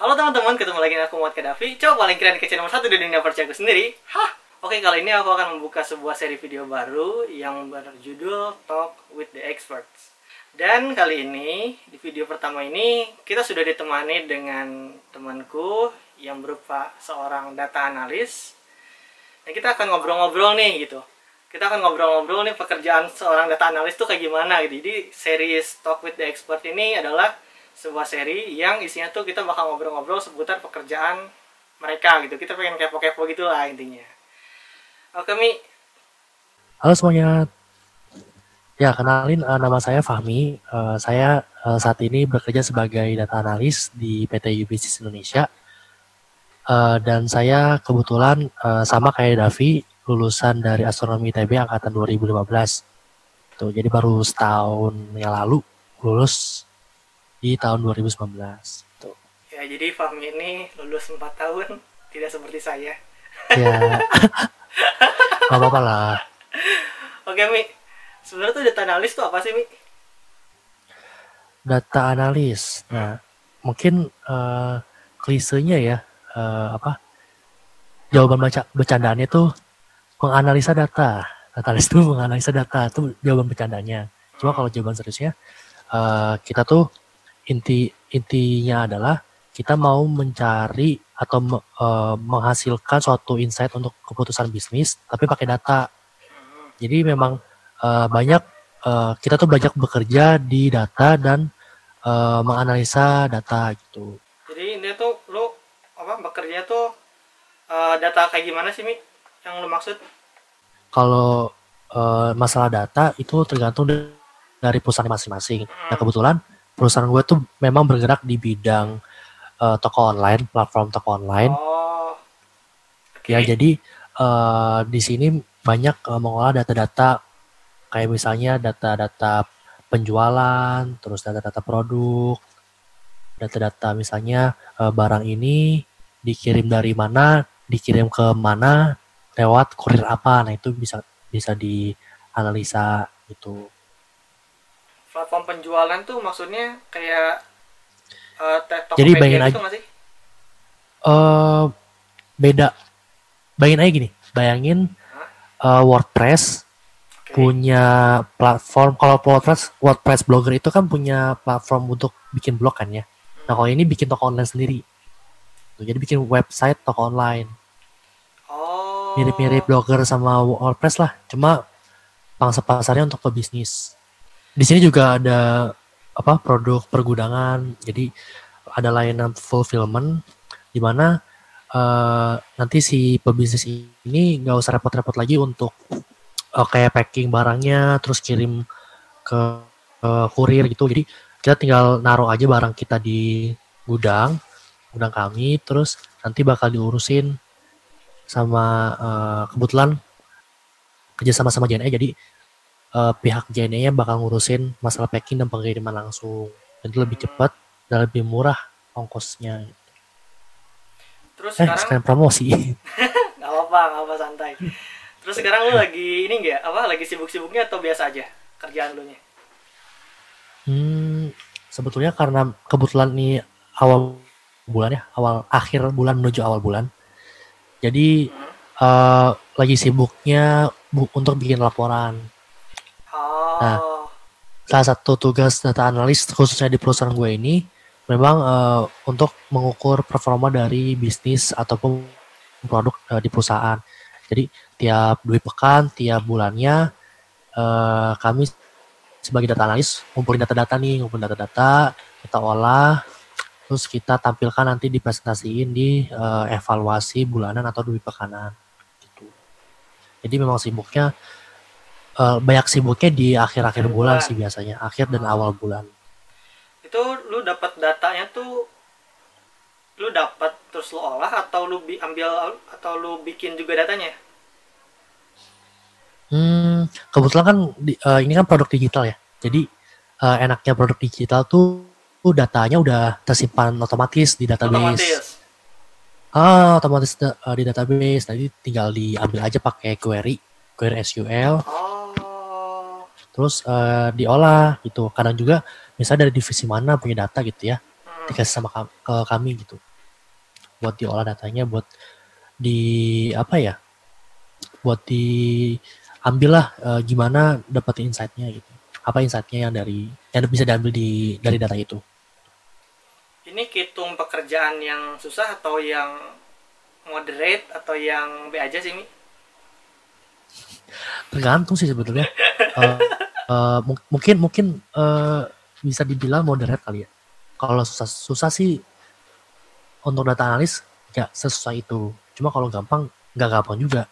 Halo teman-teman, ketemu lagi dengan aku Muhammad Kadafi. Coba paling keren kecil nomor 1 di dunia percaya aku sendiri. Hah? Oke, kali ini aku akan membuka sebuah seri video baru yang berjudul Talk with the Experts. Dan kali ini, di video pertama ini, kita sudah ditemani dengan temanku yang berupa seorang data analis. Dan kita akan ngobrol-ngobrol nih gitu. Kita akan ngobrol-ngobrol nih pekerjaan seorang data analis tuh kayak gimana gitu. Jadi series Talk with the Expert ini adalah sebuah seri yang isinya tuh kita bakal ngobrol-ngobrol seputar pekerjaan mereka gitu. Kita pengen kepo-kepo gitu lah intinya. Oke Mi. Halo semuanya. Ya, kenalin nama saya Fahmi. Saya saat ini bekerja sebagai data analis di PT UBisnis Indonesia. Dan saya kebetulan sama kayak Davi, lulusan dari Astronomi ITB angkatan 2015. Tuh, jadi baru setahun yang lalu lulus di tahun 2019. Tuh. Ya, jadi Fahmi ini lulus 4 tahun, tidak seperti saya. Ya, gak apa-apa lah. Oke Mi, sebenarnya tuh data analis tuh apa sih Mi? Data analis. Nah, mungkin klisenya ya, jawaban bercandaannya tuh menganalisa data. Data analis itu menganalisa data, itu jawaban bercandanya. Cuma kalau jawaban seriusnya, kita tuh intinya adalah kita mau mencari atau menghasilkan suatu insight untuk keputusan bisnis, tapi pakai data. Jadi memang kita tuh banyak bekerja di data dan menganalisa data gitu. Jadi ini tuh lo bekerja tuh data kayak gimana sih Mi? Yang lo maksud? Kalau masalah data itu tergantung dari perusahaan masing-masing. Nah kebetulan perusahaan gue tuh memang bergerak di bidang toko online, platform toko online. Oh, okay. Ya jadi di sini banyak mengolah data-data kayak misalnya data-data penjualan, terus data-data produk, data-data misalnya barang ini dikirim dari mana, dikirim ke mana, lewat kurir apa. Nah itu bisa dianalisa gitu. Platform penjualan tuh maksudnya kayak jadi Tokopedia gitu nggak sih? Beda. Bayangin aja gini. Bayangin WordPress punya platform. Kalau WordPress blogger itu kan punya platform untuk bikin blog kan ya. Nah kalau ini bikin toko online sendiri. Jadi bikin website toko online. Mirip-mirip blogger sama WordPress lah. Cuma pangsa pasarnya untuk pebisnis. Di sini juga ada produk pergudangan, jadi ada layanan fulfillment di mana nanti si pebisnis ini nggak usah repot-repot lagi untuk kayak packing barangnya terus kirim ke kurir gitu. Jadi kita tinggal naruh aja barang kita di gudang kami, terus nanti bakal diurusin sama kebetulan kerjasama sama JNE, jadi pihak JNE-nya bakal ngurusin masalah packing dan pengiriman langsung. Dan itu lebih cepat dan lebih murah ongkosnya. Terus sekarang promosi. Gak apa-apa santai. Terus sekarang lu lagi ini nggak? Lagi sibuk-sibuknya atau biasa aja kerjaan lu nya? Sebetulnya karena kebetulan nih awal bulan ya, akhir bulan menuju awal bulan. Jadi lagi sibuknya untuk bikin laporan. Nah, salah satu tugas data analis khususnya di perusahaan gue ini memang untuk mengukur performa dari bisnis ataupun produk di perusahaan. Jadi tiap 2 pekan, tiap bulannya kami sebagai data analis ngumpulin data-data, kita olah, terus kita tampilkan nanti dipresentasiin di evaluasi bulanan atau 2 pekanan. Gitu. Jadi memang banyak sibuknya di akhir-akhir bulan sih biasanya, akhir dan awal bulan. Itu lu dapat datanya tuh, lu dapat terus lu olah atau lu ambil atau lu bikin juga datanya? Kebetulan kan ini kan produk digital ya, jadi enaknya produk digital tuh datanya udah tersimpan otomatis di database. Otomatis di database, nanti tinggal diambil aja pakai query SQL. Terus diolah gitu. Kadang juga misalnya dari divisi mana punya data gitu ya, dikasih sama ke kami gitu. buat diolah datanya, buat di apa ya, buat diambil lah gimana dapetin insight-nya gitu. Apa insight-nya yang bisa diambil dari data itu. Ini hitung pekerjaan yang susah atau yang moderate atau yang B aja sih, Mi? Tergantung sih sebetulnya. Eh, mungkin bisa dibilang moderate kali ya. Kalau susah sih untuk data analis nggak sesusah itu. Cuma kalau gampang nggak gampang juga.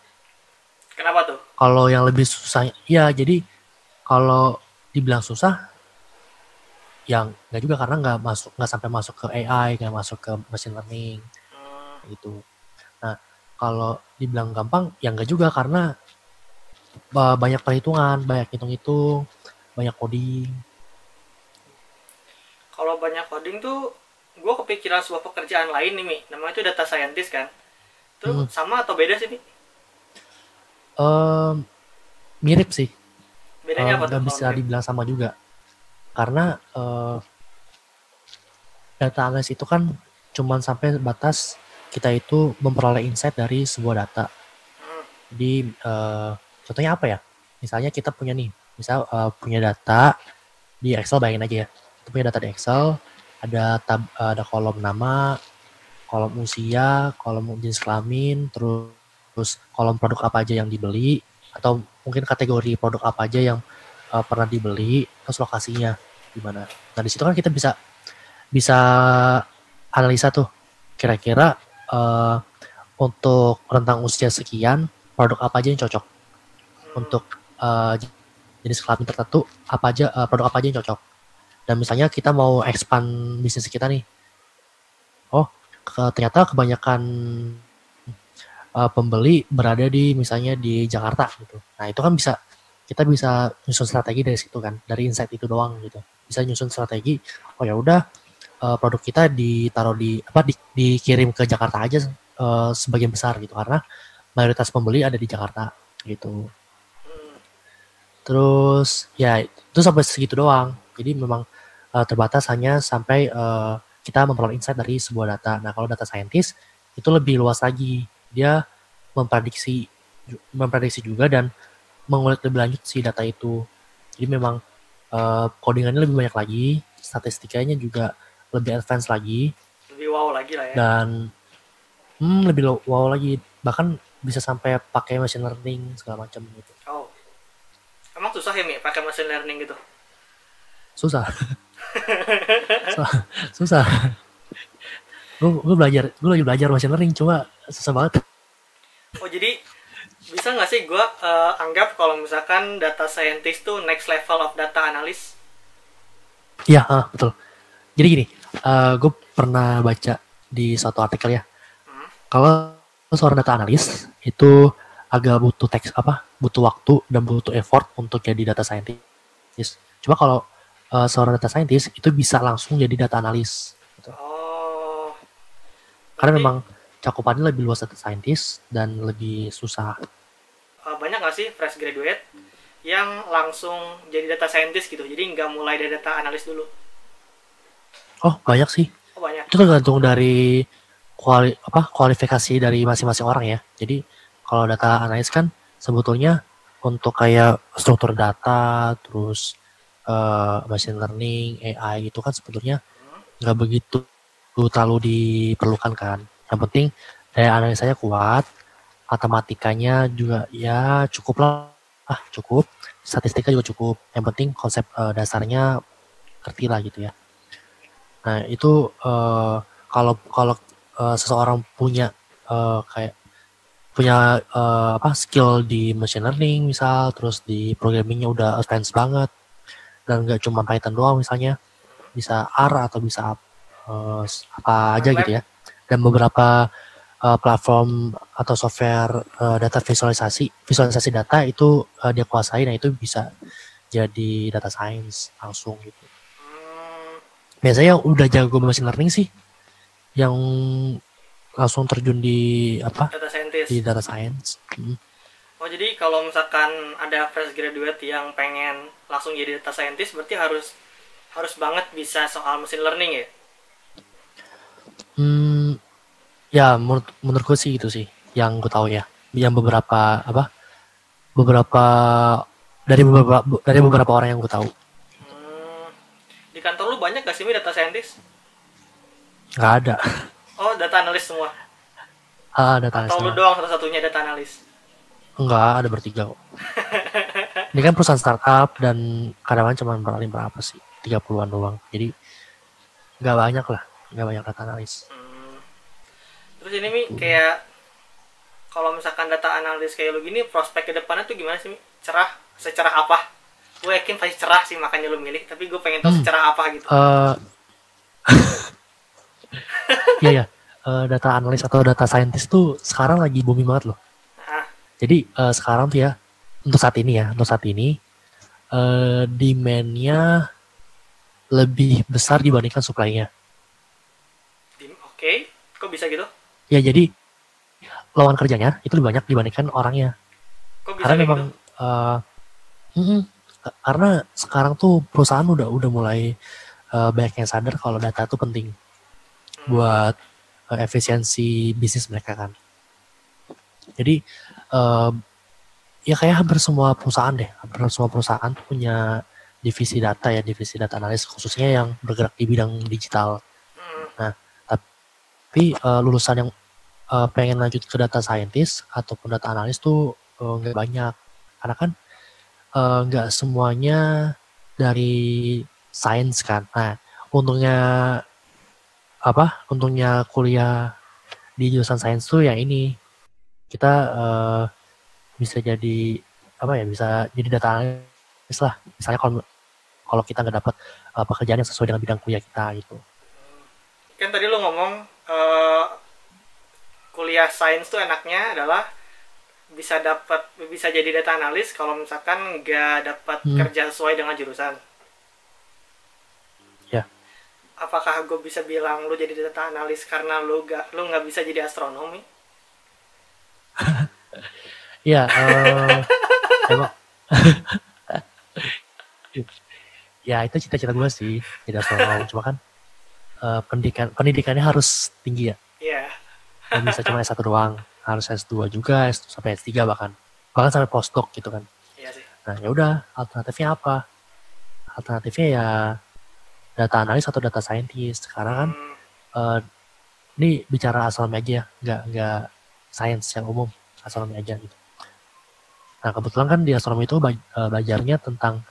Kenapa tuh? Kalau yang lebih susah, ya jadi kalau dibilang susah, yang nggak juga karena nggak sampai masuk ke AI, nggak masuk ke machine learning gitu. Nah kalau dibilang gampang, ya nggak juga karena banyak perhitungan, banyak hitung-hitung, banyak coding. Kalau banyak coding tuh, gue kepikiran sebuah pekerjaan lain nih, Mi. Namanya itu data scientist kan? Itu sama atau beda sih, Mi? Mirip sih, Bedanya apa tuh nggak kalau bisa mirip? dibilang sama juga karena data analis itu kan cuman sampai batas kita itu memperoleh insight dari sebuah data. Jadi contohnya apa ya? Misalnya kita punya punya data di Excel, bayangin aja ya. Kita punya data di Excel, ada kolom nama, kolom usia, kolom jenis kelamin, terus kolom produk apa aja yang dibeli, atau mungkin kategori produk apa aja yang pernah dibeli, terus lokasinya di mana. Nah di situ kan kita bisa bisa analisa tuh kira-kira untuk rentang usia sekian produk apa aja yang cocok, untuk jenis kelamin tertentu produk apa aja yang cocok. Dan misalnya kita mau expand bisnis kita nih, ternyata kebanyakan pembeli berada misalnya di Jakarta gitu. Nah itu kan kita bisa nyusun strategi dari situ kan, dari insight itu doang gitu. Bisa nyusun strategi, oh ya udah produk kita dikirim ke Jakarta aja sebagian besar gitu, karena mayoritas pembeli ada di Jakarta gitu. Terus ya itu sampai segitu doang. Jadi memang terbatas hanya sampai kita memperoleh insight dari sebuah data. Nah kalau data scientist itu lebih luas lagi. Dia memprediksi juga dan mengulik lebih lanjut si data itu. Jadi memang codingannya lebih banyak lagi, statistikanya juga lebih advance lagi. Lebih wow lagi lah ya. Dan lebih wow lagi. Bahkan bisa sampai pakai machine learning segala macam gitu. Oh. Emang susah ya, Mi, pakai machine learning gitu? Susah. Susah. Gue lagi belajar machine learning, cuma susah banget. Oh, jadi bisa nggak sih gue anggap kalau misalkan data scientist tuh next level of data analyst? Iya, betul. Jadi gini, gue pernah baca di suatu artikel ya. Kalau seorang data analis itu agak butuh waktu dan butuh effort untuk jadi data scientist. Cuma kalau seorang data scientist itu bisa langsung jadi data analis. Gitu. Oh. Karena memang cakupannya lebih luas data scientist dan lebih susah. Banyak nggak sih fresh graduate yang langsung jadi data scientist gitu? Jadi nggak mulai dari data analis dulu? Oh, banyak sih. Oh, banyak. Itu tergantung dari kualifikasi dari masing-masing orang ya. Jadi kalau data analis kan sebetulnya untuk kayak struktur data, terus machine learning, AI itu kan sebetulnya nggak begitu terlalu diperlukan kan. Yang penting daya analisanya kuat, matematikanya juga ya cukup lah, cukup, statistika juga cukup. Yang penting konsep dasarnya ngerti lah gitu ya. Nah itu kalau seseorang punya skill di machine learning misal, terus di programmingnya udah advance banget dan nggak cuma Python doang misalnya, bisa R atau bisa apa aja gitu ya, dan beberapa platform atau software data visualisasi data itu dia kuasai. Nah itu bisa jadi data science langsung gitu. Biasanya udah jago machine learning sih yang langsung terjun di Data scientist. di data science. Oh, jadi kalau misalkan ada fresh graduate yang pengen langsung jadi data scientist, berarti harus banget bisa soal machine learning ya? Ya, menurutku sih itu sih yang gue tahu ya. Yang beberapa dari beberapa orang yang gue tahu. Hmm, di kantor lu banyak gak sih Mi data scientist? Nggak ada. Oh, data analis semua? Data analis Atau lu doang. doang satu-satunya data analis? Enggak, ada bertiga kok. Ini kan perusahaan startup dan karyawan cuma berapa sih? 30-an doang. Jadi nggak banyak lah. Nggak banyak data analis. Terus ini Mi, kayak kalau misalkan data analis kayak lu gini, prospek ke depannya tuh gimana sih Mi? Cerah? Secerah apa? Gue yakin pasti cerah sih, makanya lu milih. Tapi gue pengen tahu secerah apa gitu. Iya ya. Data analis atau data scientist tuh sekarang lagi booming banget loh. Nah, Jadi sekarang tuh ya, untuk saat ini demand-nya lebih besar dibandingkan supply-nya. oke. Kok bisa gitu? Ya jadi lawan kerjanya itu lebih banyak dibandingkan orangnya. Kok bisa Karena kayak memang gitu? karena sekarang tuh perusahaan udah mulai banyak yang sadar kalau data tuh penting buat efisiensi bisnis mereka kan. Jadi ya kayak hampir semua perusahaan tuh punya divisi data ya, divisi data analis khususnya yang bergerak di bidang digital. Nah, tapi lulusan yang pengen lanjut ke data scientist ataupun data analis tuh nggak banyak, karena kan nggak semuanya dari sains kan. Nah, untungnya kuliah di jurusan sains tuh yang ini kita bisa jadi bisa jadi data analis lah. Misalnya kalau kita nggak dapat pekerjaan yang sesuai dengan bidang kuliah kita gitu. Kan tadi lu ngomong kuliah sains tuh enaknya adalah bisa jadi data analis kalau misalkan nggak dapat kerja sesuai dengan jurusan. Ya. Apakah gue bisa bilang lu jadi data analis karena lu nggak bisa jadi astronomi? Ya, emang. Ya itu cita-cita gue sih jadi astronom. Cuma kan pendidikannya harus tinggi ya. Iya. Gak bisa cuma S1 doang, harus S2 juga, S2 sampai S3 bahkan sampai postdoc gitu kan. Iya sih. Nah ya udah, alternatifnya apa? Alternatifnya ya data analis atau data scientist. Karena kan ini bicara astronomi aja ya, nggak sains yang umum, astronomi aja gitu. Nah kebetulan kan di astronomi itu belajarnya tentang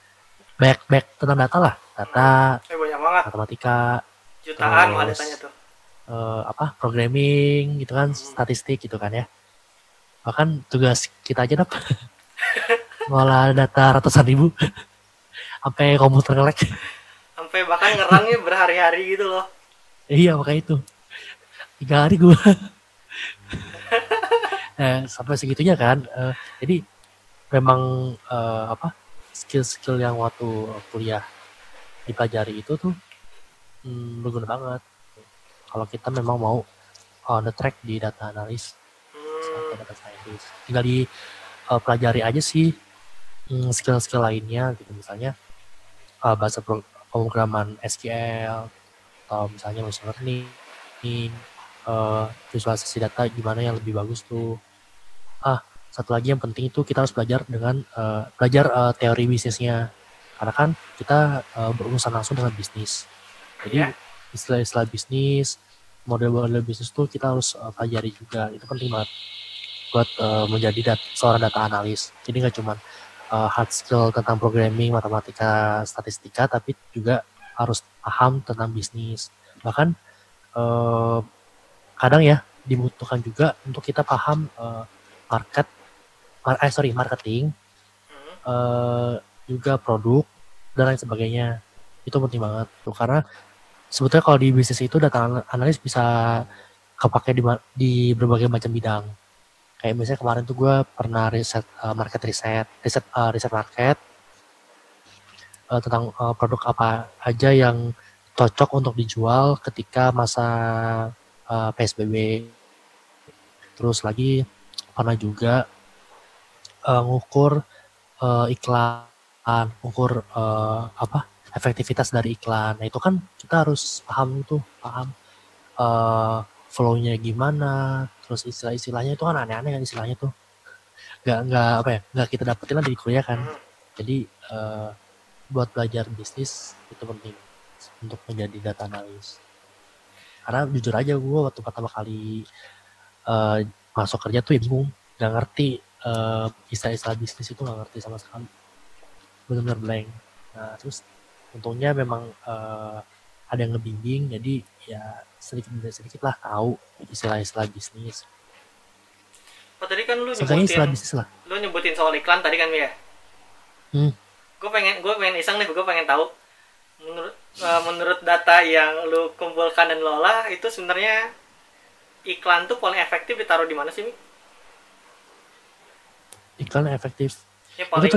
banyak tentang data lah, data, banyak banget. matematika, jutaan mah datanya tuh. Programming gitu kan, statistik gitu kan ya. Bahkan tugas kita aja dapat ngolah data ratusan ribu sampai komputer nge-lag. Sampai bahkan ngerangnya berhari-hari gitu loh. Iya makanya itu 3 hari gue. Sampai segitunya kan. Jadi memang skill-skill yang waktu kuliah dipelajari itu tuh berguna banget kalau kita memang mau on the track di data analis atau data scientist. Tinggal pelajari aja sih skill-skill lainnya gitu, misalnya bahasa pemrograman SQL atau misalnya machine learning, visualisasi data gimana yang lebih bagus tuh. Satu lagi yang penting itu kita harus belajar teori bisnisnya, karena kan kita berurusan langsung dengan bisnis. Jadi istilah-istilah bisnis, model-model bisnis tuh kita harus pelajari juga. Itu penting banget buat menjadi seorang data analis. Jadi nggak cuma hard skill tentang programming, matematika, statistika, tapi juga harus paham tentang bisnis. Bahkan kadang ya dibutuhkan juga untuk kita paham marketing, juga produk dan lain sebagainya. Itu penting banget tuh, karena sebetulnya kalau di bisnis itu data analis bisa kepake di berbagai macam bidang. Kayak misalnya kemarin tuh gue pernah riset market tentang produk apa aja yang cocok untuk dijual ketika masa PSBB. Terus lagi pernah juga ngukur iklan, ngukur efektivitas dari iklan. Nah itu kan kita harus paham flow-nya gimana, terus istilah-istilahnya itu kan aneh-aneh kan istilahnya tuh. Nggak kita dapetin lah di kuliah kan. Jadi buat belajar bisnis itu penting untuk menjadi data analis. Karena jujur aja gue waktu pertama kali masuk kerja tuh ya bingung, nggak ngerti istilah-istilah bisnis itu, nggak ngerti sama sekali, benar-benar blank. Nah terus untungnya memang ada yang ngebimbing, jadi ya sedikit lah tahu istilah-istilah bisnis. Oh tadi kan Seenggaknya istilah bisnis lah. lu nyebutin soal iklan tadi kan ya. Gue pengen iseng nih, gue pengen tahu menurut data yang lu kumpulkan dan lo olah itu sebenarnya iklan tuh paling efektif ditaruh di mana sih, Mi? Iklan efektif Ya, paling... itu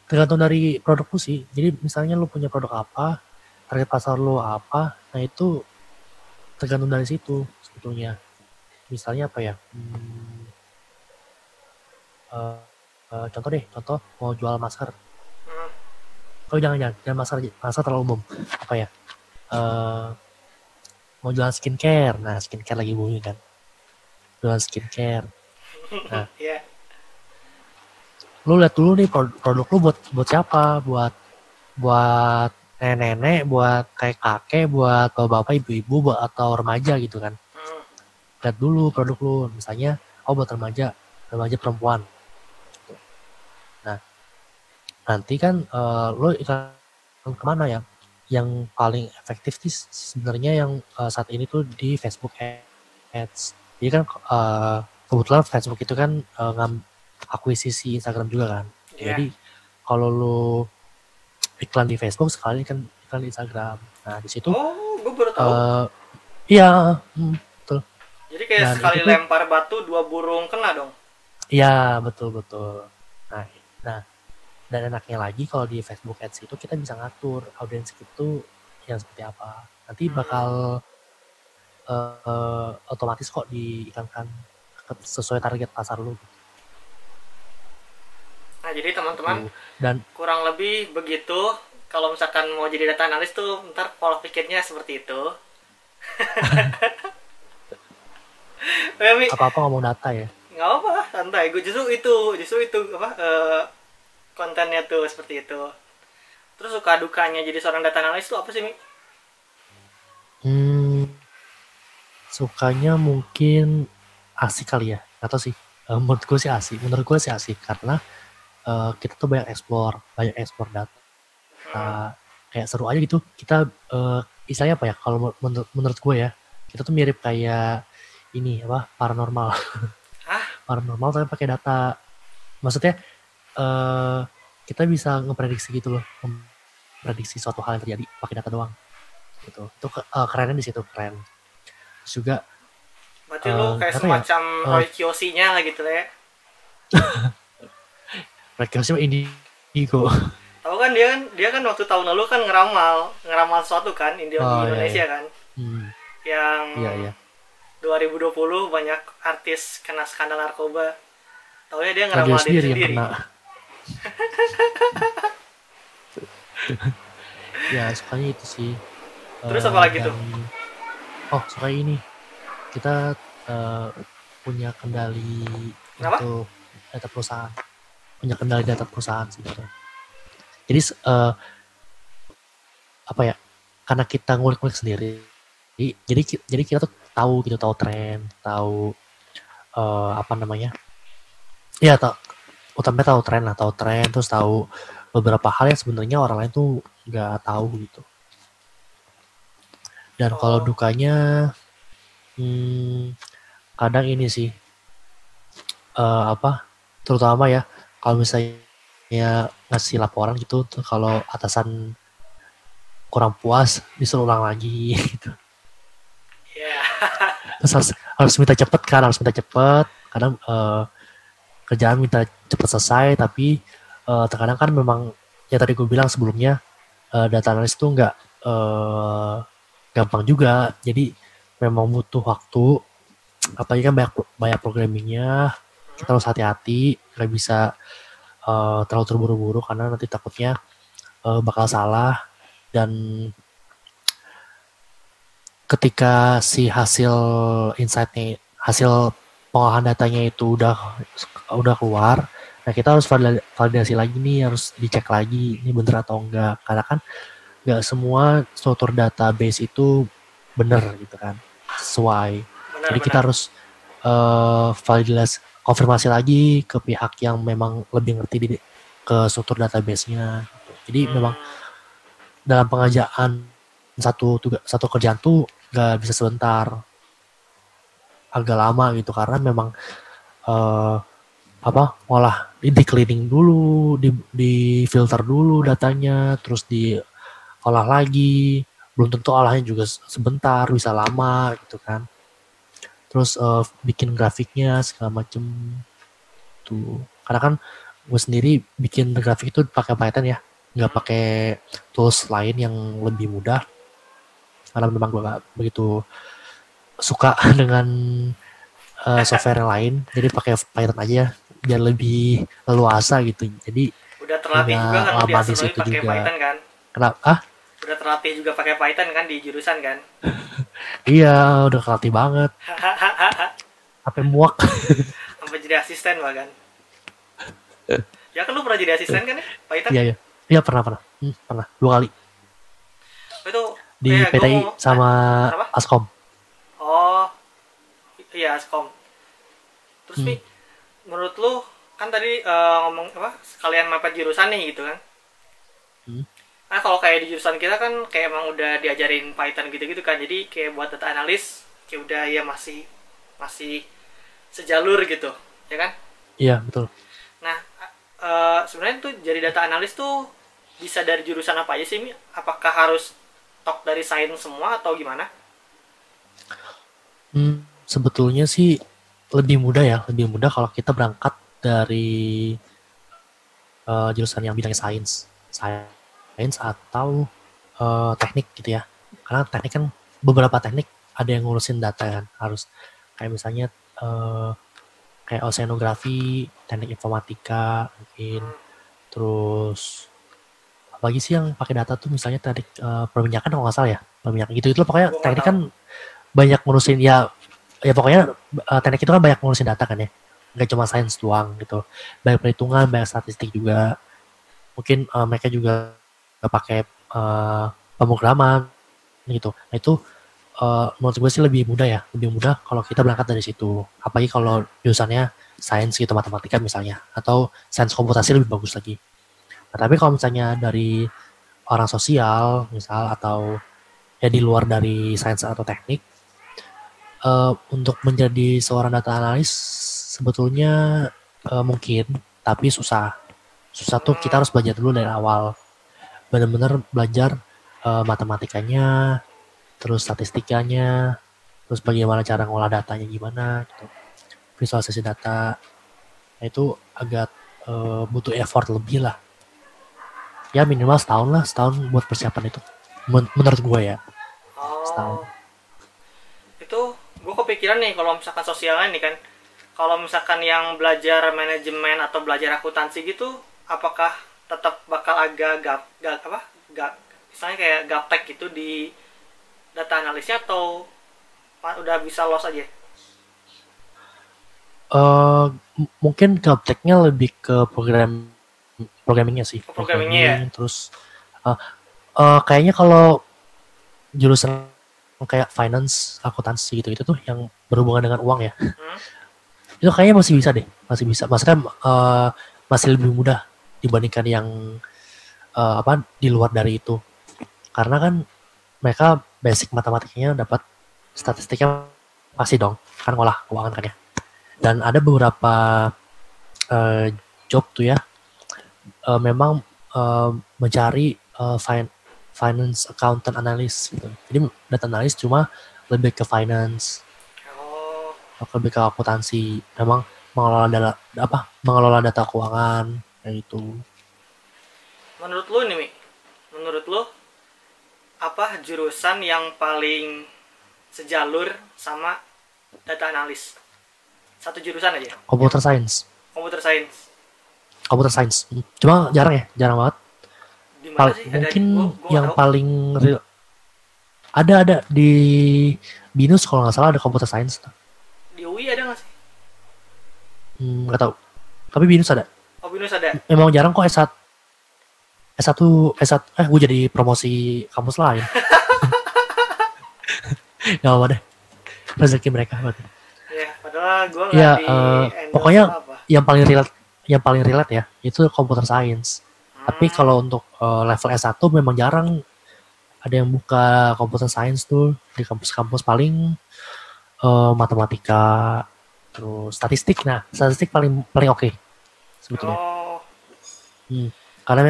tergantung dari produk lu sih. Jadi misalnya lu punya produk apa, target pasar lu apa, nah itu tergantung dari situ sebetulnya. Misalnya apa ya, contoh mau jual masker. Oh jangan masker terlalu umum. Apa ya, mau jualan skincare. Nah skincare lagi booming kan, jualan skincare. Nah yeah. Lu lihat dulu nih produk lu buat siapa, buat nenek-nenek, buat kayak kakek, buat bapak-bapak, ibu-ibu, atau remaja gitu kan. Lihat dulu produk lu, misalnya buat remaja perempuan. Nah nanti kan lu iklan kemana ya? Yang paling efektif sih sebenarnya yang saat ini tuh di Facebook Ads. Jadi kan kebetulan Facebook itu kan akuisisi Instagram juga kan. Yeah. Jadi kalau lu iklan di Facebook sekali kan iklan di Instagram. Nah di situ. Gue baru tahu. Iya, betul. Jadi kayak sekali lempar batu 2 burung kena dong. Iya betul. Nah dan enaknya lagi kalau di Facebook Ads itu kita bisa ngatur audiens itu yang seperti apa. Nanti bakal otomatis kok diiklankan sesuai target pasar lu. Nah jadi teman-teman, dan kurang lebih begitu. Kalau misalkan mau jadi data analis tuh ntar pola pikirnya seperti itu. Apa-apa ngomong data ya? Nggak apa, santai. Gue justru itu apa kontennya tuh seperti itu. Terus suka dukanya jadi seorang data analis tuh apa sih, Mi? Sukanya mungkin asik kali ya, atau sih menurut gue sih asik karena kita tuh banyak explore data. Kayak seru aja gitu. Kita istilahnya apa ya, kalau menurut gue ya, kita tuh mirip kayak ini apa, paranormal. Paranormal tapi pakai data. Maksudnya kita bisa ngeprediksi gitu loh, memprediksi suatu hal yang terjadi pakai data doang gitu. Itu kerennya di situ, keren. Terus juga berarti lo kayak semacam Roy Kiyoshi-nya lah gitu ya. Roy Kiyoshi mah Indigo. Tahu kan dia kan waktu tahun lalu kan ngeramal sesuatu kan di Indonesia kan. Yang 2020 banyak artis kena skandal narkoba. Taunya dia ngeramal diri sendiri. Ya sukanya itu sih. Terus apa lagi tuh? Suka ini. Kita punya kendali untuk data perusahaan. Punya kendali data perusahaan sebenarnya. Jadi apa ya? Karena kita ngulik-ngulik sendiri. Jadi kita tuh tahu tren, tahu apa namanya? Ya utamanya tahu tren, terus tahu beberapa hal yang sebenarnya orang lain tuh nggak tahu gitu. Dan kalau dukanya kadang ini sih terutama ya kalau misalnya ngasih laporan gitu, kalau atasan kurang puas disuruh ulang lagi gitu. Terus harus minta cepet. Kadang kerjaan minta cepet selesai, tapi terkadang kan memang ya tadi gue bilang sebelumnya, data analis itu nggak gampang juga. Jadi memang butuh waktu, apalagi kan banyak programmingnya. Kita harus hati-hati, nggak bisa terlalu terburu-buru karena nanti takutnya bakal salah. Dan ketika si hasil insight-nya, hasil pengolahan datanya itu udah keluar, nah kita harus validasi lagi nih, harus dicek lagi ini bener atau enggak, karena kan nggak semua struktur database itu bener gitu kan, sesuai. Jadi kita Benar-benar. harus validasi, konfirmasi lagi ke pihak yang memang lebih ngerti ke struktur database-nya gitu. Jadi memang dalam pengerjaan satu kerjaan tuh nggak bisa sebentar, agak lama gitu, karena memang uh, ngolah di cleaning dulu, di filter dulu datanya, terus diolah lagi, belum tentu olahnya juga sebentar, bisa lama gitu kan. Terus bikin grafiknya segala macem tuh, karena kan gue sendiri bikin grafik itu pakai Python ya, nggak pakai tools lain yang lebih mudah, karena memang gue nggak begitu suka dengan software yang lain, jadi pakai Python aja biar lebih leluasa gitu. Jadi Udah terlatih juga kan, lu lama di diasuh situ pakai juga. Python kan? Kenapa? Udah terlatih juga pakai Python kan di jurusan kan? Iya, udah kelatih banget. Sampai muak. Sampai jadi asisten bahkan. Ya kan lu pernah jadi asisten kan ya? Python? Iya, iya. Iya, pernah. Pernah. 2 kali. Itu Di gue PTI mau sama apa? Askom. Oh, iya Askom. Terus Mi, Hmm. menurut lu kan tadi ngomong apa? Sekalian mepet jurusan nih gitu kan? Hmm. Nah kalau kayak di jurusan kita kan kayak emang udah diajarin Python gitu-gitu kan, jadi kayak buat data analis kayak udah ya masih masih sejalur gitu, ya kan? Iya, betul. Nah sebenarnya tuh jadi data analis tuh bisa dari jurusan apa aja sih Mi? Apakah harus top dari sains semua atau gimana? Sebetulnya sih lebih mudah kalau kita berangkat dari jurusan yang bidangnya sains atau teknik gitu ya. Karena teknik kan beberapa teknik ada yang ngurusin data kan, harus kayak misalnya kayak oceanografi, teknik informatika mungkin, terus apalagi sih yang pakai data tuh, misalnya teknik perminyakan kalau nggak salah ya, perminyakan gitu itu pokoknya Gue nggak teknik tahu. kan banyak ngurusin ya, pokoknya teknik itu kan banyak ngurusin data kan ya, nggak cuma sains doang gitu, banyak perhitungan, banyak statistik juga, mungkin mereka juga pakai pemrograman gitu. Nah itu menurut gue sih lebih mudah kalau kita berangkat dari situ, apalagi kalau jurusannya sains gitu, matematika misalnya, atau sains komputasi lebih bagus lagi. Nah, tapi kalau misalnya dari orang sosial misal, atau ya di luar dari sains atau teknik, untuk menjadi seorang data analis sebetulnya mungkin, tapi susah tuh, kita harus belajar dulu dari awal, benar-benar belajar matematikanya, terus statistikanya, terus bagaimana cara ngolah datanya gimana gitu, visualisasi data. Nah, itu agak butuh effort lebih lah, ya minimal setahun buat persiapan itu, menurut gue ya, setahun. Oh, itu gue kepikiran nih kalau misalkan sosialnya nih kan, kalau misalkan yang belajar manajemen atau belajar akuntansi gitu, apakah tetap bakal agak misalnya kayak gaptek gitu di data analisnya, atau udah bisa loss aja? Mungkin gapteknya lebih ke programmingnya sih, Oh, programmingnya ya. programming, terus kayaknya kalau jurusan kayak finance, akuntansi gitu itu tuh yang berhubungan dengan uang ya, itu kayaknya masih bisa, maksudnya masih lebih mudah dibandingkan yang di luar dari itu, karena kan mereka basic matematikanya dapat, statistiknya pasti dong kan, ngolah keuangan kan ya. Dan ada beberapa job tuh ya, memang mencari finance accountant analyst gitu. Jadi data analyst cuma lebih ke finance, Oh, lebih ke akuntansi, memang mengelola data keuangan kayak gitu. menurut lu nih Mi, menurut lu apa jurusan yang paling sejalur sama data analis? Satu jurusan aja. Computer science, Computer science. cuma jarang banget. Di mana sih? Ada Mungkin gua nggak yang tahu. paling Ada di BINUS kalau nggak salah ada computer science. Di UI ada nggak sih? Nggak tahu. Tapi BINUS ada. Oh, BINUS ada. Memang jarang kok S1. Gue jadi promosi kampus lain. Gak apa deh. Rezeki mereka berarti. Ya, padahal gue nggak Ya, di pokoknya apa. yang paling relate ya, itu computer science. Tapi kalau untuk level S1 memang jarang ada yang buka computer science tuh di kampus-kampus, paling matematika, terus statistik. Nah, statistik paling paling oke sebetulnya. Oh, Karena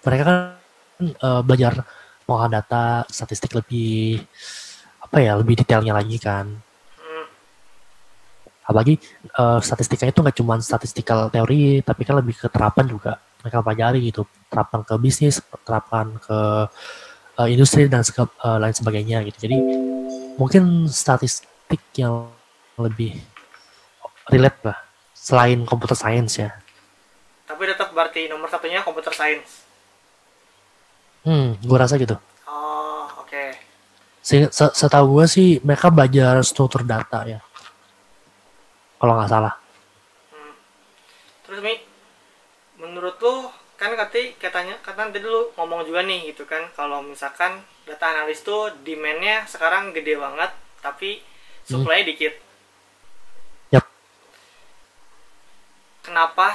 mereka kan belajar mengolah data, statistik lebih lebih detailnya lagi kan. Apalagi statistikanya itu nggak cuma statistikal teori, tapi kan lebih ke terapan juga mereka pelajari gitu, terapan ke bisnis, terapan ke industri dan lain sebagainya gitu. Jadi mungkin statistik yang lebih relate lah selain computer science ya. tapi tetap berarti nomor satunya computer science. Gue rasa gitu. Oh, oke. Setahu gue sih mereka belajar struktur data ya, kalau nggak salah. Terus Mi, menurut lu kan katanya tadi lu ngomong juga nih gitu kan, kalau misalkan data analis tuh demand-nya sekarang gede banget tapi supply dikit. Yap. Kenapa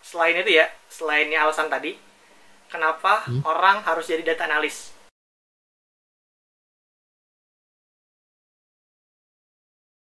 selainnya alasan tadi, kenapa orang harus jadi data analis?